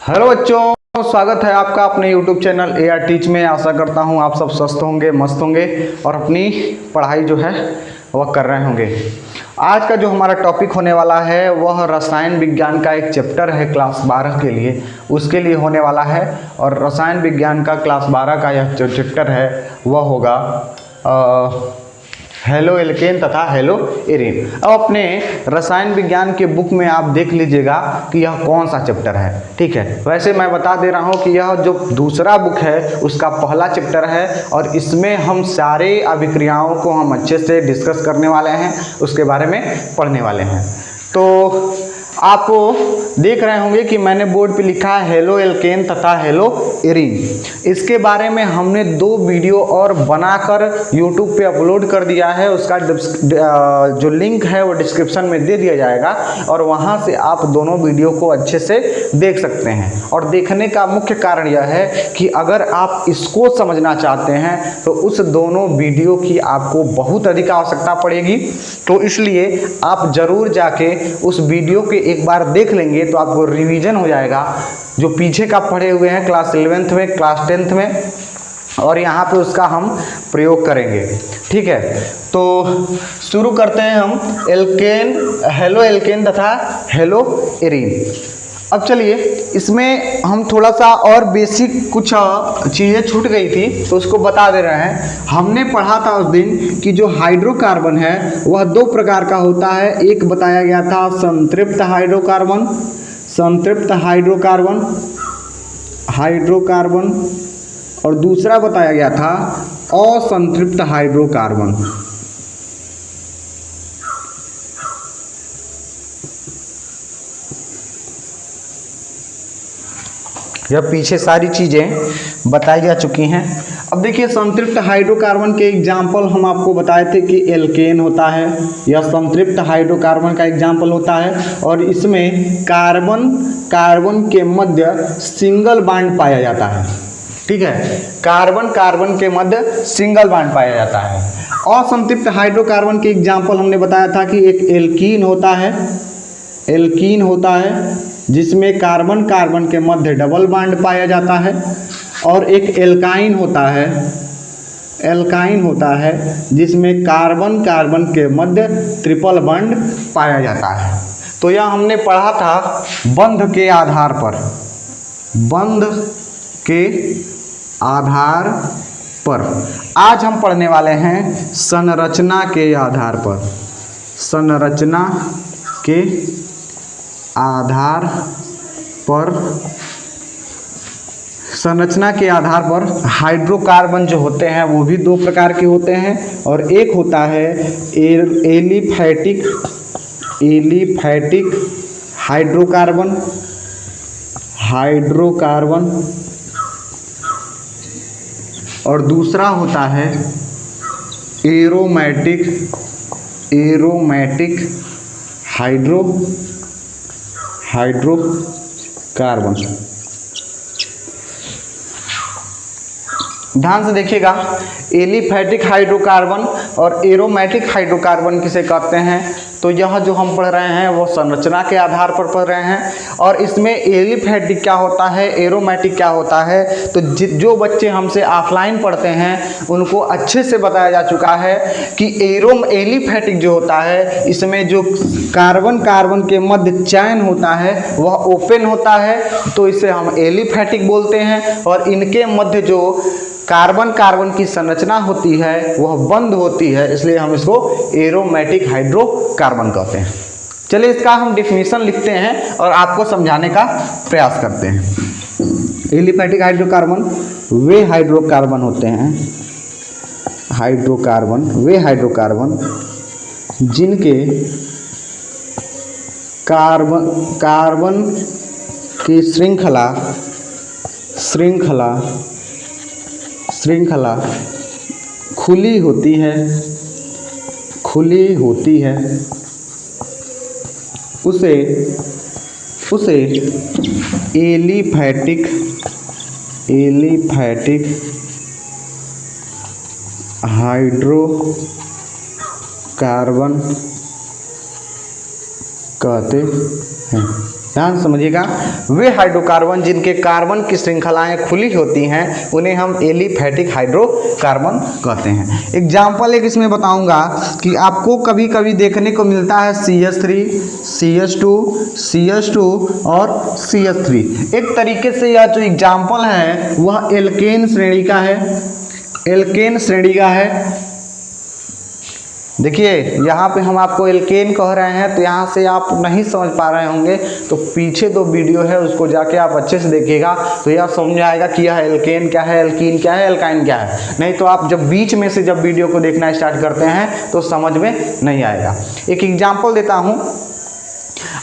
Hello बच्चों, स्वागत है आपका अपने YouTube चैनल AR टीच में। आशा करता हूँ आप सब स्वस्थ होंगे, मस्त होंगे और अपनी पढ़ाई जो है वह कर रहे होंगे। आज का जो हमारा टॉपिक होने वाला है वह रसायन विज्ञान का एक चैप्टर है क्लास 12 के लिए, उसके लिए होने वाला है। और रसायन विज्ञान का क्लास 12 का यह जो चैप्टर है वह होगा हेलो एल्केन तथा हेलो एरीन। अब अपने रसायन विज्ञान के बुक में आप देख लीजिएगा कि यह कौन सा चैप्टर है। ठीक है, वैसे मैं बता दे रहा हूँ कि यह जो दूसरा बुक है उसका पहला चैप्टर है और इसमें हम सारे अभिक्रियाओं को हम अच्छे से डिस्कस करने वाले हैं, उसके बारे में पढ़ने वाले हैं। तो आप देख रहे होंगे कि मैंने बोर्ड पे लिखा है हेलो एल्केन तथा हेलो एरीन। इसके बारे में हमने 2 वीडियो और बनाकर YouTube पे अपलोड कर दिया है। उसका जो लिंक है वो डिस्क्रिप्शन में दे दिया जाएगा और वहाँ से आप दोनों वीडियो को अच्छे से देख सकते हैं। और देखने का मुख्य कारण यह है कि अगर आप इसको समझना चाहते हैं तो उस दोनों वीडियो की आपको बहुत अधिक आवश्यकता पड़ेगी। तो इसलिए आप ज़रूर जाके उस वीडियो के एक बार देख लेंगे तो आपको रिवीजन हो जाएगा, जो पीछे का पढ़े हुए हैं क्लास 11th में, क्लास 10th में, और यहाँ पे उसका हम प्रयोग करेंगे। ठीक है, तो शुरू करते हैं हम हेलो एल्केन तथा हेलो एरीन। अब चलिए इसमें हम थोड़ा सा और बेसिक कुछ चीज़ें छूट गई थी तो उसको बता दे रहे हैं। हमने पढ़ा था उस दिन कि जो हाइड्रोकार्बन है वह 2 प्रकार का होता है। एक बताया गया था संतृप्त हाइड्रोकार्बन और दूसरा बताया गया था असंतृप्त हाइड्रोकार्बन। यह पीछे सारी चीज़ें बताई जा चुकी हैं। अब देखिए संतृप्त हाइड्रोकार्बन के एग्जाम्पल हम आपको बताए थे कि एल्केन होता है, यह संतृप्त हाइड्रोकार्बन का एग्जाम्पल होता है। और इसमें कार्बन के मध्य सिंगल बॉन्ड पाया जाता है। ठीक है, कार्बन के मध्य सिंगल बॉन्ड पाया जाता है। असंतृप्त हाइड्रोकार्बन के एग्जाम्पल हमने बताया था कि एक एल्कीन होता है जिसमें कार्बन के मध्य डबल बॉन्ड पाया जाता है। और एक एल्काइन होता है जिसमें कार्बन के मध्य ट्रिपल बॉन्ड पाया जाता है। तो यह हमने पढ़ा था बंध के आधार पर। आज हम पढ़ने वाले हैं संरचना के आधार पर हाइड्रोकार्बन जो होते हैं वो भी 2 प्रकार के होते हैं। और एक होता है एलिफैटिक हाइड्रोकार्बन और दूसरा होता है एरोमेटिक हाइड्रोकार्बन। ध्यान से देखिएगा, एलिफैटिक हाइड्रोकार्बन और एरोमेटिक हाइड्रोकार्बन किसे कहते हैं। तो यह जो हम पढ़ रहे हैं वो संरचना के आधार पर पढ़ रहे हैं। और इसमें एलिफैटिक क्या होता है, एरोमेटिक क्या होता है, तो जो बच्चे हमसे ऑफलाइन पढ़ते हैं उनको अच्छे से बताया जा चुका है कि एलिफैटिक जो होता है इसमें जो कार्बन के मध्य चैन होता है वह ओपन होता है, तो इसे हम एलिफैटिक बोलते हैं। और इनके मध्य जो कार्बन की संरचना होती है वह बंद होती है, इसलिए हम इसको एरोमेटिक हाइड्रोकार्बन कहते हैं। चलिए इसका हम डिफिनीशन लिखते हैं और आपको समझाने का प्रयास करते हैं। एलिफैटिक हाइड्रोकार्बन वे हाइड्रोकार्बन होते हैं, वे हाइड्रोकार्बन जिनके कार्बन की श्रृंखला खुली होती है, उसे एलिफैटिक हाइड्रोकार्बन कहते हैं। ध्यान समझिएगा, वे हाइड्रोकार्बन जिनके कार्बन की श्रृंखलाएं खुली होती हैं उन्हें हम एलिफैटिक हाइड्रोकार्बन कहते हैं। एग्जाम्पल एक इसमें बताऊंगा कि आपको कभी कभी देखने को मिलता है CH3, CH2, CH2 और CH3। एक तरीके से यह जो एग्जाम्पल है वह एल्केन श्रेणी का है, एल्केन श्रेणी का है। देखिए यहाँ पे हम आपको एल्केन कह रहे हैं, तो यहाँ से आप नहीं समझ पा रहे होंगे तो पीछे 2 वीडियो है उसको जाके आप अच्छे से देखिएगा तो यह समझ आएगा कि यह एल्केन क्या है, एल्कीन क्या है, एल्काइन क्या है। नहीं तो आप जब बीच में से जब वीडियो को देखना स्टार्ट करते हैं तो समझ में नहीं आएगा। एक एग्जाम्पल देता हूँ,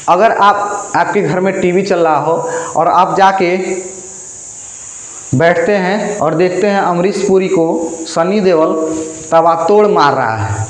अगर आपके घर में टीवी चल रहा हो और आप जाके बैठते हैं और देखते हैं अमरीश पुरी को सनी देओल तबातोड़ मार रहा है,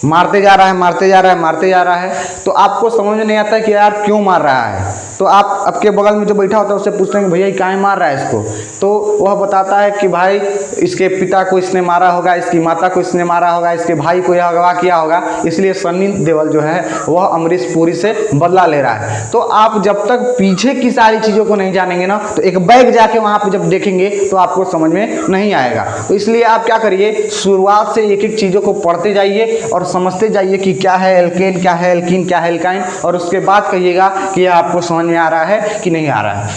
मारते जा रहा है, मारते जा रहा है, मारते जा रहा है, तो आपको समझ में नहीं आता है कि यार क्यों मार रहा है। तो आप आपके बगल में जो बैठा होता है उससे पूछते हैं कि भैया काहे मार रहा है इसको, तो वह बताता है कि भाई इसके पिता को इसने मारा होगा, इसकी माता को इसने मारा होगा, इसके भाई को यह अगवा किया होगा, इसलिए सनी देओल जो है वह अमरीश पुरी से बदला ले रहा है। तो आप जब तक पीछे की सारी चीज़ों को नहीं जानेंगे ना तो एक बैग जाके वहाँ पर जब देखेंगे तो आपको समझ में नहीं आएगा। तो इसलिए आप क्या करिए, शुरुआत से एक एक चीज़ों को पढ़ते जाइए और समझते जाइए कि क्या है एल्केन, क्या है एल्कीन, क्या है एल्काइन, और उसके बाद कहिएगा कि यह आपको समझ में आ रहा है कि नहीं आ रहा है।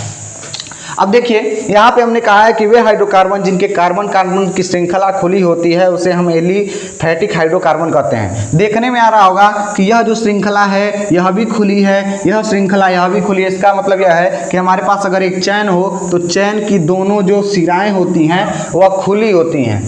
अब देखिए यहाँ पे हमने कहा है कि वे हाइड्रोकार्बन जिनके कार्बन कार्बन की श्रृंखला खुली होती है उसे हम एलिफैटिक हाइड्रोकार्बन कहते हैं। देखने में आ रहा होगा कि यह जो श्रृंखला है यह भी खुली है, यह श्रृंखला यह भी खुली है। इसका मतलब यह है कि हमारे पास अगर एक चैन हो तो चैन की दोनों जो सिराएं होती हैं वह खुली होती हैं,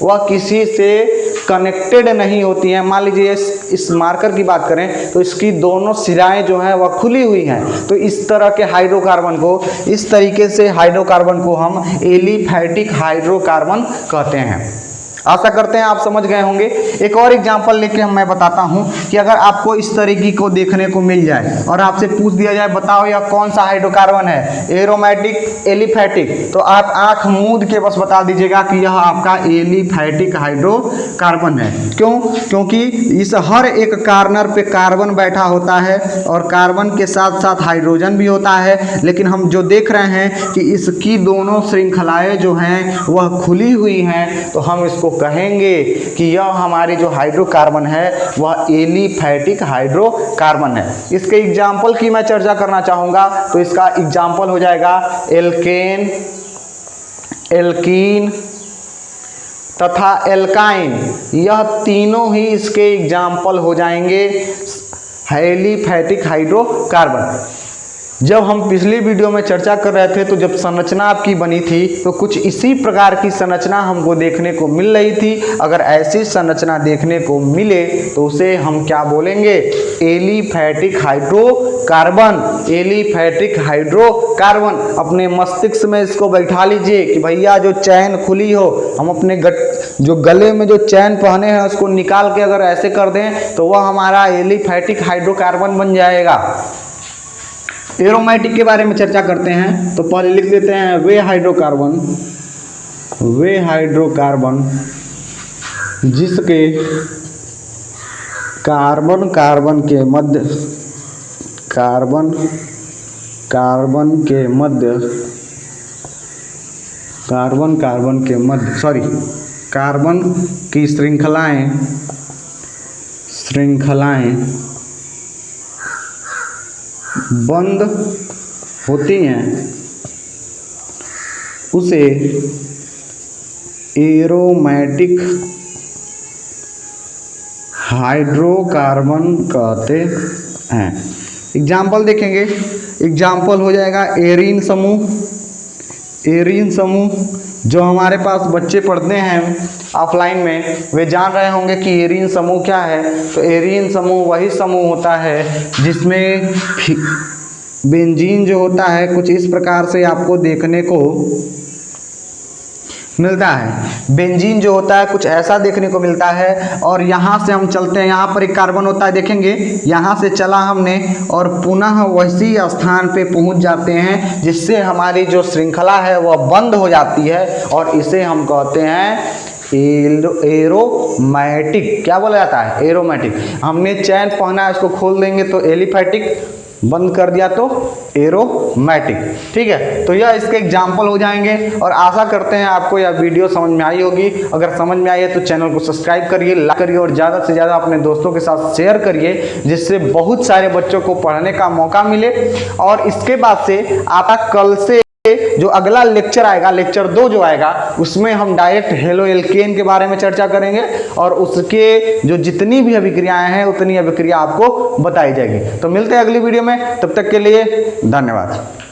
वह किसी से कनेक्टेड नहीं होती हैं। मान लीजिए इस मार्कर की बात करें तो इसकी दोनों सिराएं जो हैं वह खुली हुई हैं। तो इस तरह के हाइड्रोकार्बन को, इस तरीके से हाइड्रोकार्बन को हम एलिफैटिक हाइड्रोकार्बन कहते हैं। आशा करते हैं आप समझ गए होंगे। एक और एग्जांपल लेके मैं बताता हूं कि अगर आपको इस तरीके को देखने को मिल जाए और आपसे पूछ दिया जाए बताओ यह कौन सा हाइड्रोकार्बन है, एरोमेटिक, एलिफैटिक, तो आप आंख मूंद के बस बता दीजिएगा कि यह आपका एलिफैटिक हाइड्रोकार्बन है। क्यों? क्योंकि इस हर एक कार्नर पे कार्बन बैठा होता है और कार्बन के साथ साथ हाइड्रोजन भी होता है, लेकिन हम जो देख रहे हैं कि इसकी दोनों श्रृंखलाएं जो हैं वह खुली हुई हैं, तो हम इसको कहेंगे कि यह हमारी जो हाइड्रोकार्बन है वह एलिफैटिक हाइड्रोकार्बन है। इसके एग्जाम्पल की मैं चर्चा करना चाहूँगा तो इसका एग्जाम्पल हो जाएगा एल्केन, एल्कीन तथा एल्काइन। यह तीनों ही इसके एग्जाम्पल हो जाएंगे एलिफैटिक हाइड्रोकार्बन। जब हम पिछली वीडियो में चर्चा कर रहे थे तो जब संरचना आपकी बनी थी तो कुछ इसी प्रकार की संरचना हमको देखने को मिल रही थी। अगर ऐसी संरचना देखने को मिले तो उसे हम क्या बोलेंगे, एलिफैटिक हाइड्रोकार्बन, एलिफैटिक हाइड्रोकार्बन। अपने मस्तिष्क में इसको बैठा लीजिए कि भैया जो चैन खुली हो, हम अपने जो गले में जो चैन पहने हैं उसको निकाल के अगर ऐसे कर दें तो वह हमारा एलिफैटिक हाइड्रोकार्बन बन जाएगा। एरोमेटिक के बारे में चर्चा करते हैं तो पहले लिख देते हैं वे हाइड्रोकार्बन, वे हाइड्रोकार्बन जिसके कार्बन कार्बन के मध्य, कार्बन कार्बन के मध्य, कार्बन कार्बन के मध्य कार्बन की श्रृंखलाएं बंद होती हैं उसे एरोमेटिक हाइड्रोकार्बन कहते हैं। एग्जाम्पल देखेंगे, एग्जाम्पल हो जाएगा एरीन समूह। एरीन समूह जो हमारे पास बच्चे पढ़ते हैं ऑफलाइन में वे जान रहे होंगे कि एरीन समूह क्या है। तो एरीन समूह वही समूह होता है जिसमें बेंजीन जो होता है कुछ इस प्रकार से आपको देखने को मिलता है। बेंजीन जो होता है कुछ ऐसा देखने को मिलता है और यहाँ से हम चलते हैं, यहाँ पर एक कार्बन होता है, देखेंगे यहाँ से चला हमने और पुनः वैसी स्थान पे पहुँच जाते हैं जिससे हमारी जो श्रृंखला है वह बंद हो जाती है और इसे हम कहते हैं एरोमेटिक। क्या बोला जाता है, एरोमेटिक। हमने चैन पहना है, इसको खोल देंगे तो एलिफैटिक, बंद कर दिया तो एरोमेटिक। ठीक है, तो यह इसके एग्जाम्पल हो जाएंगे और आशा करते हैं आपको यह वीडियो समझ में आई होगी। अगर समझ में आई है तो चैनल को सब्सक्राइब करिए, लाइक करिए और ज़्यादा से ज़्यादा अपने दोस्तों के साथ शेयर करिए, जिससे बहुत सारे बच्चों को पढ़ने का मौका मिले। और इसके बाद से आपका कल से जो अगला लेक्चर आएगा, लेक्चर 2 जो आएगा, उसमें हम डायरेक्ट हेलो एल्केन के बारे में चर्चा करेंगे और उसके जो जितनी भी अभिक्रियाएं हैं उतनी अभिक्रिया आपको बताई जाएगी। तो मिलते हैं अगली वीडियो में, तब तक के लिए धन्यवाद।